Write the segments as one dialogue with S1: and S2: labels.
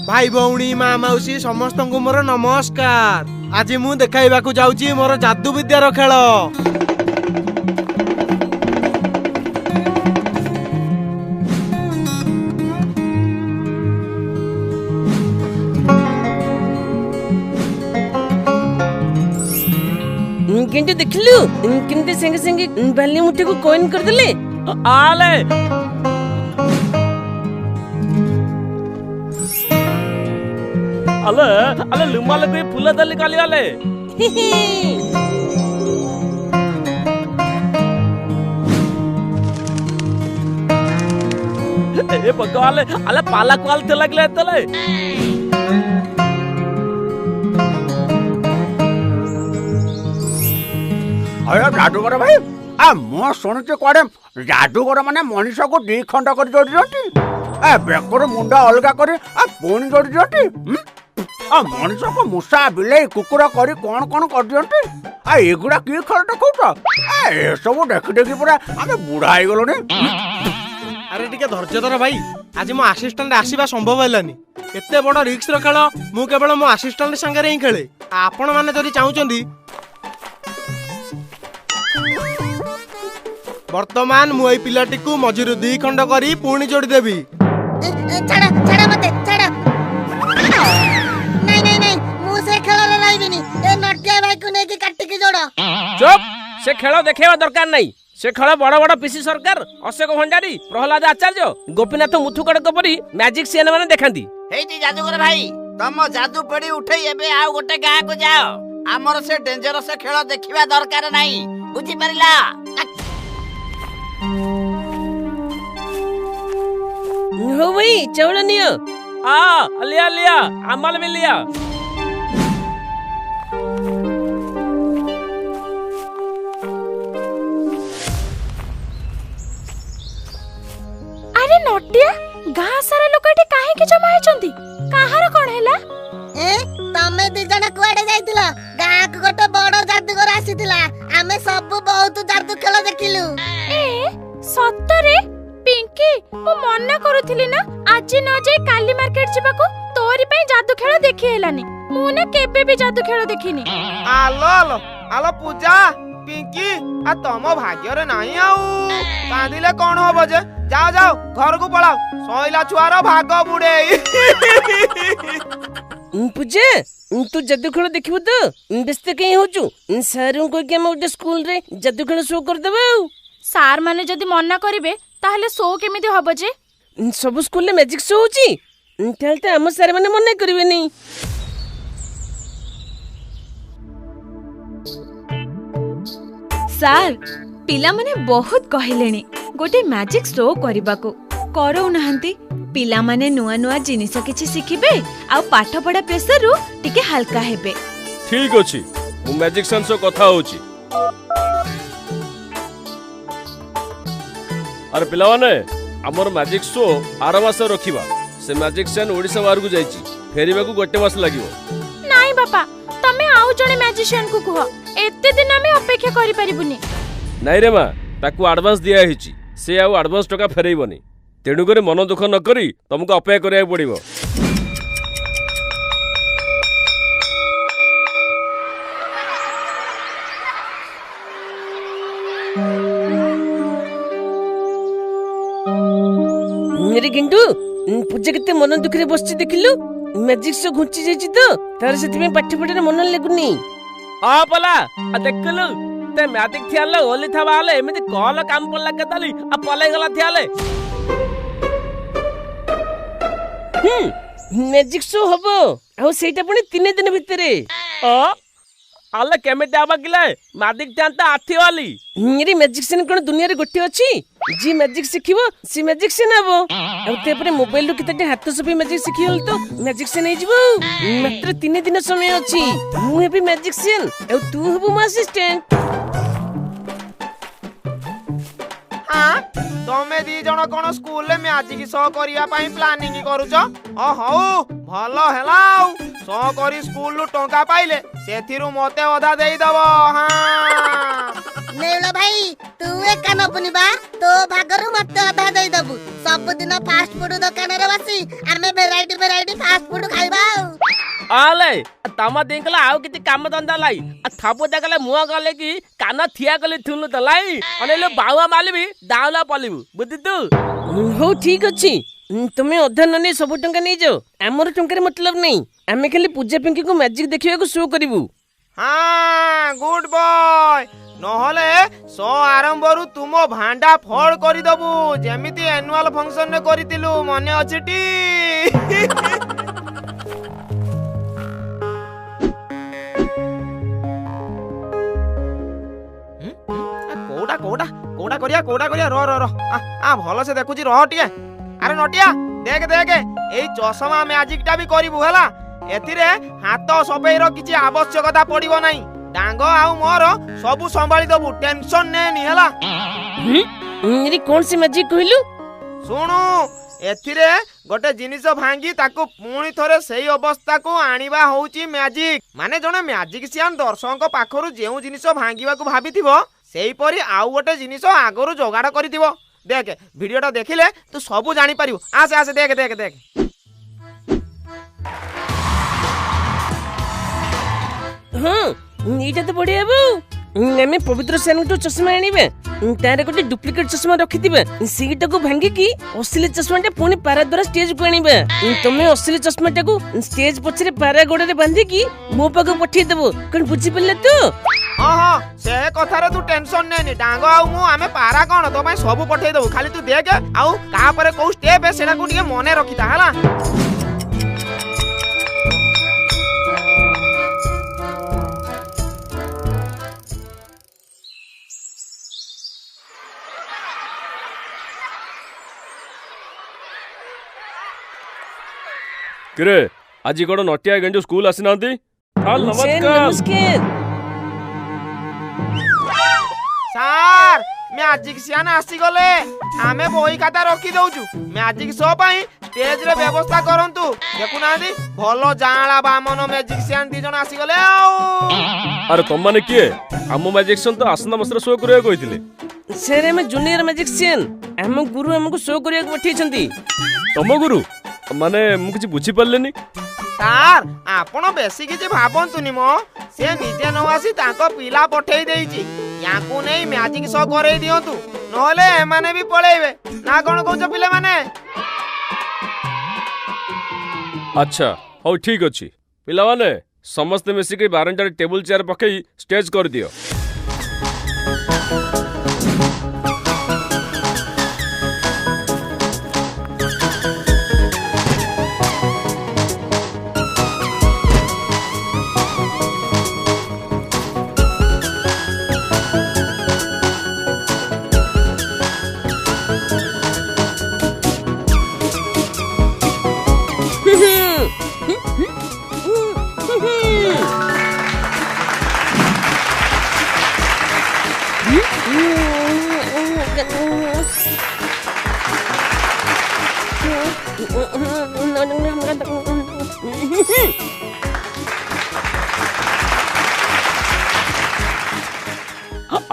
S1: भाई भौणी माँ मौसी समस्त को मोर नमस्कार। आज मु देखाइबाकू जाउची मोर जादू विद्यार खेल।
S2: केंटे देखलु केंटे संगे संगे बाली मुठे को कॉइन कर देले
S3: आले अले अले लुमा लगे फूल दली काली आले ए पगवाले अले पाला क्वाल ते लगले तले
S4: अरे जादूगर भाई आ मो शुणुचे कुआडे जादूगर माने मनीष को दी खंड कर जोड़ी जोड़ी ए बेकर मुंडा अलगा कर आ पुणी जोड़ी जोड़ी आ मनीष को मूसा बिले कुकुर करी कौन कौन कर दियंती आ एगुडा की खेल देखौछ ए सब देखि देखि पूरा आमे बुढ़ा हो गलोनी।
S1: अरे टिके धैर्य धर भाई, आज मो असिस्टेंट आसीबा संभव हेलानी। एते बड़ रिस्क रो खेल मु केवल मो असिस्टेंट संगे ही खेले। आपण माने जदि चाहुचंदी वर्तमान मु एई पिलाटी को मझिरु दी खंड करी पुणी जोड़ी देबी।
S5: छाड़ा छाड़ा मते छाड़ा। नहीं नहीं नहीं मु से खेल रे लाइबिनी। ए नटिया भाई को नेकी काटी के जोड़।
S3: चुप से खेल देखेवा दरकार नहीं। से खेल बड़ बड़ पीसी सरकार अशोक भंडारी प्रहलाद आचार्य गोपीनाथ मुथुकड़ परी मैजिक सीएन माने देखंती।
S6: हेती जादूगर भाई तम जादू पड़ी उठे एबे आ गोटे गाँ को जाओ। आमर से डेंजरस खेल देखिबा दरकार नहीं बुझी परिला।
S2: हो भाई चावल नियो
S3: आ लिया लिया अमल में लिया।
S7: अरे नटिया गाँ सारा लोक एठी काहे के जमा हेचंती? काहार कोन हैला?
S5: ए तमे दी जण कुआडे जाइतिला? गाँ को गोटे बड़ जादूगर आसीतिला। आमे सब बहुत जादू खेल देखिलु।
S7: ए सत्तरे पिंकी मु मन्ना करूथिली ना आज न जाई काली मार्केट जिबाको तोरी पई जादू खेल देखि हेलानी। मु ना केबे भी जादू खेल देखिनी।
S1: आलो आलो आलो पूजा पिंकी आ तम भाग्य रे नाही आउ कांदिले कोन होबो जे। जाओ जाओ घर को पळाओ सोइला छुआरो भाग बुडे।
S2: पूजा तू जादू खेल देखिबो तो व्यस्त कहीं होचु सारू को के हम स्कूल रे जादू खेल शो कर देबो।
S7: सार माने जदी मन्ना करिवे ताहले शो केमिति हबो जे?
S2: सब स्कूल रे मैजिक शो होची ताहले त हम सार माने मन्ना करिवे नहीं।
S8: सार पिला माने बहुत कहिलेनी गोटे मैजिक शो करबाको करौ नहंती। पिला माने नुआ नुआ जिनिस किछि सिखिबे आ पाठ पढ़ा प्रेशर रु टिके हल्का हेबे।
S3: ठीक अछि मु मैजिक सेंस कथा होची। अरे पिला माने हमर मैजिक शो आर मास रखिबा। से मैजिक सेन ओडिसा बाहर को जाईची फेरिबा को गोटे मास लागिवो।
S7: नाही बापा तमे आउ जणे मैजिशियन को कह एते दिन हमें अपेक्षा करि परिबुनी।
S3: नहीं रे माँ ताकू एडवांस दिया हिची से आउ एडवांस टका फेरैबनी। तेणु करे मन दुख न करी तुमको अपेक्षा करिया पड़िबो।
S2: मेरे गिंटू पूजा केते मन दुख रे बसची देखिलु मैजिक शो घुंची जाईची तो तार सेति में पाठ पढ़े मन लागुनी।
S3: आ पला आ देखलु ते मैजिक थियाले ओली थबाले एमिति कॉल काम पड़ला केताली आ पलाई गला थियाले।
S2: मैजिक शो हबो आ सेटा पुनी 3 दिन भितरे।
S3: आ आले केमिति आबा किले मैजिक जानता आथी वाली।
S2: मेरी मैजिक सेन कोन दुनिया रे गोटे अछि जी मैजिक सिखिबो सी मैजिक सेन हबो। आ ते परे मोबाइल रो किते हाथ सफी मैजिक सिखियल तो मैजिक सेन हे जिवो। मात्र 3 दिन समय अछि मु हेबी मैजिक सेन आ तू हबो मो असिस्टेंट।
S1: हाँ तमे दी जण कोन स्कूल रे मैजिक शो करिया पई प्लानिंग करूछ? ओ हौ भलो हेलाउ शो करी स्कूल लु टंका पाइले सेथिरु मते अधा देई दबो। हां
S5: नेउला भाई तू एक कान ନବୁନି ବା ତୋ ଭାଗରୁ ମତେ ଅଧା ଦେଇଦବୁ ସବୁଦିନ ଫାଷ୍ଟ ଫୁଡ ଦୋକାନରେ ବସି ଆମେ ଭେରାଇଟି ଭେରାଇଟି ଫାଷ୍ଟ ଫୁଡ ଖାଇବା ଆଉ
S3: ଆଲେ ତମ ଦିଙ୍କଲା ଆଉ କିଛି କାମ ଧନ୍ଦା লাই ଥବୁ ଦେଖଲେ ମୁହ ଗଲେ କି କାନ ଥିଆ କଲି ଥୁଲୁ ତ লাই ଅନେଲେ ବାଉଆ ମାଲିବି ଦାଉଲା ପଲିବୁ ବୁଝି ତୁ
S2: ହଉ ଠିକ ଅଛି ତୁମେ ଅଧା ନ ନେଇ ସବୁ ଟଙ୍କା ନେଇଯାଅ ଆମର ଟଙ୍କାରେ ମତଲବ ନାହିଁ ଆମେ ଖାଲି ପୂଜା ପିଙ୍କିକୁ ମ୍ୟାଜିକ ଦେଖିବାକୁ ଶୋ କରିବୁ
S1: ହଁ ଗୁଡ୍ ବୟ ନହେଲେ ଶୋ ଆରମ୍ଭରୁ ତୁମ ଭାଣ୍ଡା ଫଳ କରିଦବୁ ଯେମିତି ଆନୁଆଲ ଫଙ୍କସନରେ କରିଥିଲୁ ମନେ ଅଛି ଟି କୋଉଟା କରିବା ର ଭଲ ସେ ଦେଖୁଛି ରହ ଟିକେ ଆରେ ନଟିଆ ଦେଖେ ଏଇ ଚଷମା ମ୍ୟାଜିକ ଟା ବି କରିବୁ ହେଲା ଏଥିରେ ହାତ ସଫେଇର କିଛି ଆବଶ୍ୟକତା ପଡିବ ନାହିଁ ଡାଙ୍ଗ ଆଉ ମୋର ସବୁ ସମ୍ଭାଳି ଦବୁ ଟେନସନ ନେନି ହେଲା
S2: କଣ ସେ ମ୍ୟାଜିକ କହିଲୁ
S1: ଶୁଣୁ ଏଥିରେ ଗୋଟେ ଜିନିଷ ଭାଙ୍ଗି ତାକୁ ପୁଣି ଥରେ ସେଇ ଅବସ୍ଥାକୁ ଆଣିବା ହଉଛି ମ୍ୟାଜିକ ମାନେ ଜଣେ ମ୍ୟାଜିସିଆନ ଦର୍ଶକଙ୍କ ପାଖରୁ ଯେଉଁ ଜିନିଷ ଭାଙ୍ଗିବାକୁ ଭାବିଥିବ ସେଇପରି ଆଉ ଗୋଟେ ଜିନିଷ ଆଗରୁ ଯୋଗାଡ଼ କରିଥିବ ଦେଖ ଭିଡିଓଟା ଦେଖିଲେ ତୁ ସବୁ ଜାଣିପାରିବୁ ଆସେ ଦେଖ
S2: ହଁ ଏଇଟା ତ ବଢିଆ ହବ ଆମେ ପବିତ୍ର ସେନଠୁ ଚଷମା ଆଣିବା ତାର ଗୋଟେ ଡୁପ୍ଲିକେଟ ଚଷମା ରଖିଥିବା ସେଇଟାକୁ ଭାଙ୍ଗିକି ଅସଲି ଚଷମାଟା ପୁଣି ପାରା ଦ୍ୱାରା ଷ୍ଟେଜକୁ ଆଣିବା ତମେ ଅସଲି ଚଷମାଟାକୁ ଷ୍ଟେଜ ପଛରେ ପାରା ଗୋଡରେ ବାନ୍ଧିକି ମୋ ପାଖକୁ ପଠେଇଦବ କଣ ବୁଝିପାରିଲା ତ
S1: ହଁ ସେ କଥାରେ ତୁ ଟେନସନ ନେନି ଡାଙ୍ଗ ଆଉ ମୁଁ ଆମେ ପାରା କଣ ତୋ ପାଇଁ ସବୁ ପଠେଇ ଦବୁ ଖାଲି ତୁ ଦେଖ ଆଉ ତାପରେ କୋଉ ଷ୍ଟେପ ସେଟାକୁ ଟିକେ ମନେ ରଖିଥା ହେଲା
S3: କିରେ ଆଜି କଣ ନଟିଆ ଗେଣ୍ଡୁ ସ୍କୁଲ ଆସିନାହାନ୍ତି
S2: ନମସ୍କାର
S1: ସାର୍ ମ୍ୟାଜିସିଆନ ଆସିଗଲେ ଆମେ ବହି ଖାତା ରଖି ଦଉଛୁ ମ୍ୟାଜିକ ଶୋ ପାଇଁ ଷ୍ଟେଜରେ ବ୍ୟବସ୍ଥା କରନ୍ତୁ ଦେଖୁନାହାନ୍ତି ଭଲ ଜାଁଳା ବାମନ ମ୍ୟାଜିସିଆନ ଦି ଜଣ ଆସିଗଲେ ଆଉ
S3: ଆରେ ତମମାନେ କିଏ ଆମ ମ୍ୟାଜିସିଆନ ତ ଆସନ୍ତା ମାସରେ ଶୋ କରିବାକୁ କହିଥିଲେ
S2: ସାର୍ ଆମେ ଜୁନିୟର ମ୍ୟାଜିସିଆନ ଆମ ଗୁରୁ ଆମକୁ ଶୋ କରିବାକୁ ପଠେଇଛନ୍ତି
S3: ତମ ଗୁରୁ ମାନେ ମୁଁ କିଛି ବୁଝିପାରିଲିନି
S1: ସାର୍ ଆପଣ ବେଶୀ କିଛି ଭାବନ୍ତୁନି ମ ସେ ନିଜେ ନ ଆସି ତାଙ୍କ ପିଲା ପଠେଇ ଦେଇଛି ୟାଙ୍କୁ ନେଇ ମ୍ୟାଜିକ ଶୋ କରେଇ ଦିଅନ୍ତୁ ନହେଲେ ଏମାନେ ବି ପଳେଇବେ ନା କଣ କହୁଛ ପିଲାମାନେ
S3: ଆଚ୍ଛା ହଉ ଠିକ ଅଛି ପିଲାମାନେ ସମସ୍ତେ ମିଶିକି ବାରଣ୍ଡାରେ ଟେବୁଲ ଚେୟାର ପକେଇ ଷ୍ଟେଜ କରିଦିଅ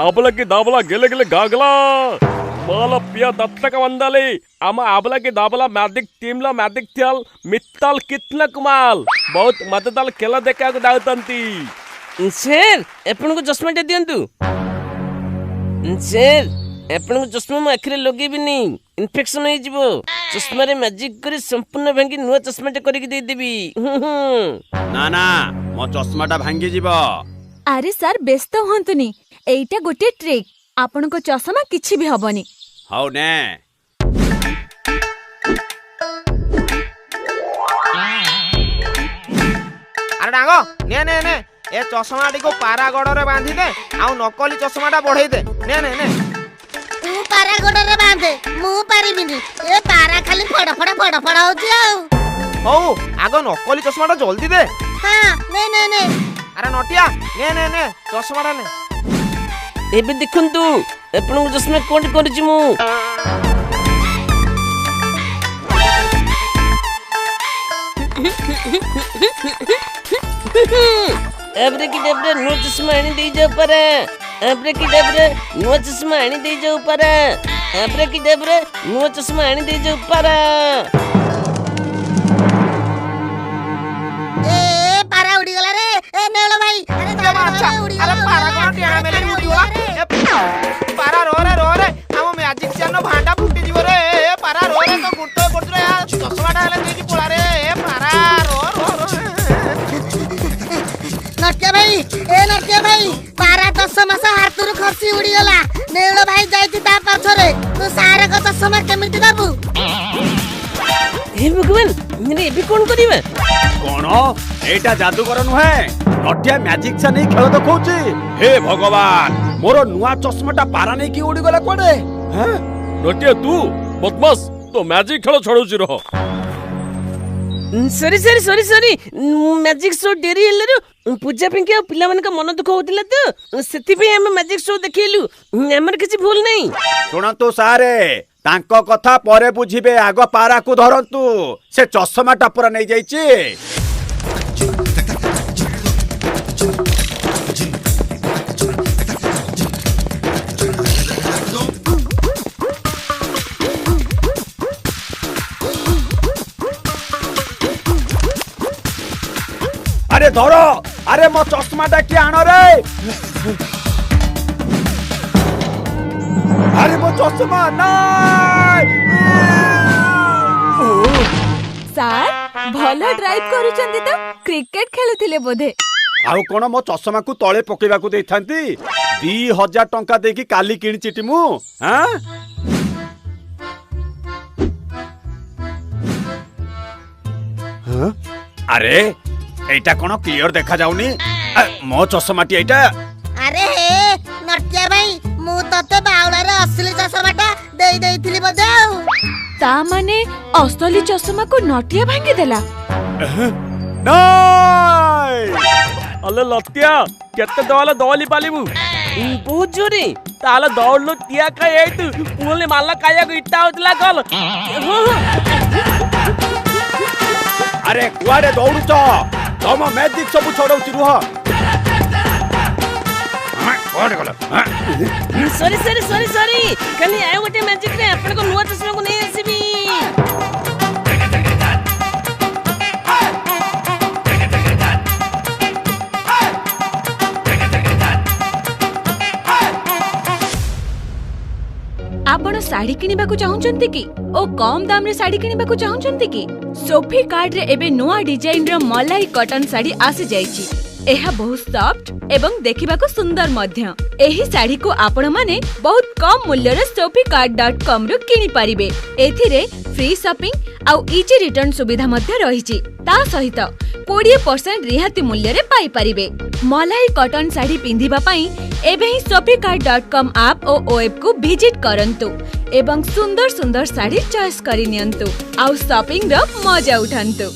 S3: ఆబలకి దాబలా గెలగెల గాగలా బాల పియా దత్తక వందాలి ఆమ ఆబలకి దాబలా మ్యాజిక్ టీమ్ లో మ్యాజిక్ థియాల్ మిత్తాల్ కిత్న కుమాల్ ବହୁତ ମତଦାଲ ଖେଳ ଦେଖିବାକୁ ଯାଉଛନ୍ତି
S2: ସାର୍ ଆପଣଙ୍କୁ ଚଷମାଟା ଦିଅନ୍ତୁ ସାର୍ ଆପଣଙ୍କୁ ଚଷମା ମୋ ଆଖିରେ ଲଗେଇବିନି ଇନଫେକ୍ସନ ହେଇଯିବ ଚଷମାରେ ମ୍ୟାଜିକ କରି ସମ୍ପୂର୍ଣ୍ଣ ଭାଙ୍ଗି ନୂଆ ଚଷମାଟା କରିକି ଦେଇଦେବି
S4: ନା ମୋ ଚଷମାଟା ଭାଙ୍ଗି ଯିବ
S8: ଆରେ ସାର୍ ବ୍ୟସ୍ତ ହୁଅନ୍ତୁନି ଏଇଟା ଗୋଟେ ଟ୍ରିକ୍ ଆପଣଙ୍କ ଚଷମା କିଛି ବି ହବନି
S4: ହଉ ନେ
S1: ଆରେ ଡାଙ୍ଗ ନେ ଏ ଚଷମାଟିକୁ ପାରା ଗୋଡରେ ବାନ୍ଧି ଦେ ଆଉ ନକଲି ଚଷମାଟା ବଢେଇ ଦେ ନେ
S5: ତୁ ପାରା ଗୋଡରେ ବାନ୍ଧେ ମୁଁ ପାରିବିନି ଏ ପାରା ଖାଲି ଫଡ ଫଡ ହଉଛି ଆଉ
S1: ହଉ ଆଗ ନକଲି ଚଷମାଟା ଜଲ୍ଦି ଦେ
S5: ହଁ ନେ
S1: ଆରେ ନଟିଆ ନେ ଚଷମାଟା ନେ
S2: ଏବେ ଦେଖନ୍ତୁ ଆପଣଙ୍କ ଚଷମା କଣ କରିଛି ମୁଁ ଏବରେ କି ଡେବରେ ନୂଆ ଚଷମା ଆଣି ଦେଇଯାଉ ପାରେ ଆବ୍ରାକିଡାବ୍ରା ନୂଆ ଚଷମା ଆଣି ଦେଇ ଯାଉ ପାରା। ଆବ୍ରାକିଡାବ୍ରା ନୂଆ ଚଷମା ଆଣି ଦେଇ ଯାଉ ପାରା।
S5: ଏ ପାରା ଉଡିଗଲା ରେ। ଏ ନେଳ ଭାଇ ଆରେ
S1: ଏ ମାଛା, ଆରେ ପାରା କଣ ଟେଣା ମେଲେରେ ଉଡିଗଲା? ଏ ପାରା ରୋରେ ଆମ ମ୍ୟାଜିକ୍ ଚାନ ଭାଣ୍ଡା ଫୁଟି ଯିବ ରେ। ଏ ପାରା ରୋରେ ତ ଗୁର୍ତ କରୁଥିଲେ ଚଷମାଟା ହେଲେ ଦେଇକି ପଳା ରେ। ଏ ପାରା ରୋ
S5: ନଟିଆ ଭାଇ ଏ ନଟିଆ ଭାଇ ପାରା 10 ମାସ ହାତରୁ ଖସି ଉଡିଗଲା। ନେଳ ଭାଇ ଯାଇଛି ତା ପଛରେ। ତୁ ସାରକ ଚଷମା କେମିତି ଦବୁ?
S2: ହେ ଭଗବାନ, ଏବେ କଣ କରିବା?
S4: କଣ ଏଇଟା ଜାଦୁକର ନୁହେଁ, ନଟିଆ ମ୍ୟାଜିକ ସେ ନେଇ ଖେଳ ଦେଖଉଛି। ହେ ଭଗବାନ, ମୋର ନୂଆ ଚଷମାଟା ପାରା ନେଇକି ଉଡିଗଲା କୁଆଡେ?
S3: ନଟିଆ ତୁ ବଦମାସ, ତ ମ୍ୟାଜିକ ଖେଳ ଛାଡୁଛି ରହ।
S2: ସରି ମ୍ୟାଜିକ ଶୋ ଡେରି ହେଲାରୁ ପୂଜା ପିଙ୍କି ଆଉ ପିଲାମାନଙ୍କ ମନ ଦୁଃଖ ହଉଥିଲା ତ, ସେଥିପାଇଁ ଆମେ ମ୍ୟାଜିକ ଶୋ ଦେଖେଇଲୁ। ଆମର କିଛି ଭୁଲ ନାହିଁ।
S4: ଶୁଣନ୍ତୁ ସାରେ, ତାଙ୍କ କଥା ପରେ ବୁଝିବେ, ଆଗ ପାରାକୁ ଧରନ୍ତୁ। ସେ ଚଷମାଟା ପୁରା ନେଇଯାଇଛି। আরে ধরো, আরে মো চশমাটা কি আনো রে? আরে মো চশমা নাই।
S8: ସାର୍ ଭଲ ଡ୍ରାଇଭ୍ କରୁଛନ୍ତି ତ? କ୍ରିକେଟ ଖେଳୁଥିଲେ ବୋଧେ?
S4: ଆଉ କଣ ମୋ ଚଷମାକୁ ତଳେ ପକେଇବାକୁ ଦେଇଥାନ୍ତି? 2000 ଟଙ୍କା ଦେଇକି କାଲି କିଣିଚିଟି ମୁଁ। আরে এইটা কোন ক্লিয়ার দেখা যাওনি? মো চশমাটি এইটা।
S5: আরে হে নটিয়া ভাই, ମୁଁ ତତେ ବାଉଳାରେ ଅସଲି ଚଷମାଟା ଦେଇ ଦେଇଥିଲି ବୋଧେ ଆଉ।
S8: ତା ମାନେ ଅସଲି ଚଷମାକୁ ନଟିଆ ଭାଙ୍ଗିଦେଲା?
S4: নাই।
S3: ಅಲ್ಲ ಲತ್ಯ ಕೆತ್ತ ದವಲ ದವಲಿ ಪಾಲಿಬು
S2: ବହୁତ ଜୋରେ।
S3: ತಾಲ ದೌಡ್ಲು ತಿಯಾಕ ಏಯ್ತು ಪೂಲಿ ಮಲ್ಲ ಕಾಯಕು ಇಟ್ಟ ಹೌತಲ ಗೋಲ್
S4: আরে কুয়ারে দৌড়ুছ? তম ম্যাজিক সবু ছড়াউছি রুহ। কুয়ারে গল?
S2: ସରି କାଲି ଆଉ ଗୋଟେ ମ୍ୟାଜିକରେ ଆପଣଙ୍କ ନୂଆ ଚଷମାକୁ ନେଇ ଆସିବି।
S8: ଆପଣ ଶାଢୀ କିଣିବାକୁ ଚାହୁଁଛନ୍ତି କି ଓ କମ ଦାମରେ ଶାଢୀ କିଣିବାକୁ ଚାହୁଁଛନ୍ତି କି? ସୋଫି କାର୍ଡରେ ଏବେ ନୂଆ ଡିଜାଇନର ମଲାଇ କଟନ ଶାଢୀ ଆସିଯାଇଛି। ଏହା ବହୁତ ସଫ୍ଟ ଏବଂ ଦେଖିବାକୁ ସୁନ୍ଦର ମଧ୍ୟ। ଏହି ଶାଢୀକୁ ଆପଣମାନେ ବହୁତ କମ ମୂଲ୍ୟରେ sophicard.com ରୁ କିଣି ପାରିବେ। ଏଥିରେ ଫ୍ରି ସପିଂ ଆଉ ଇଜି ରିଟର୍ନ ସୁବିଧା ମଧ୍ୟ ରହିଛି। ତା ସହିତ 20% ରିହାତି ମୂଲ୍ୟରେ ପାଇପାରିବେ। ମଲାଇ କଟନ ଶାଢୀ ପିନ୍ଧିବା ପାଇଁ ଏବେ ହିଁ sophicard.com ଆପ୍ ଓ ୱେବକୁ ଭିଜିଟ୍ କରନ୍ତୁ ଏବଂ ସୁନ୍ଦର ଶାଢୀ ଚଏସ୍ କରି ନିଅନ୍ତୁ ଆଉ ସପିଂର ମଜା ଉଠାନ୍ତୁ।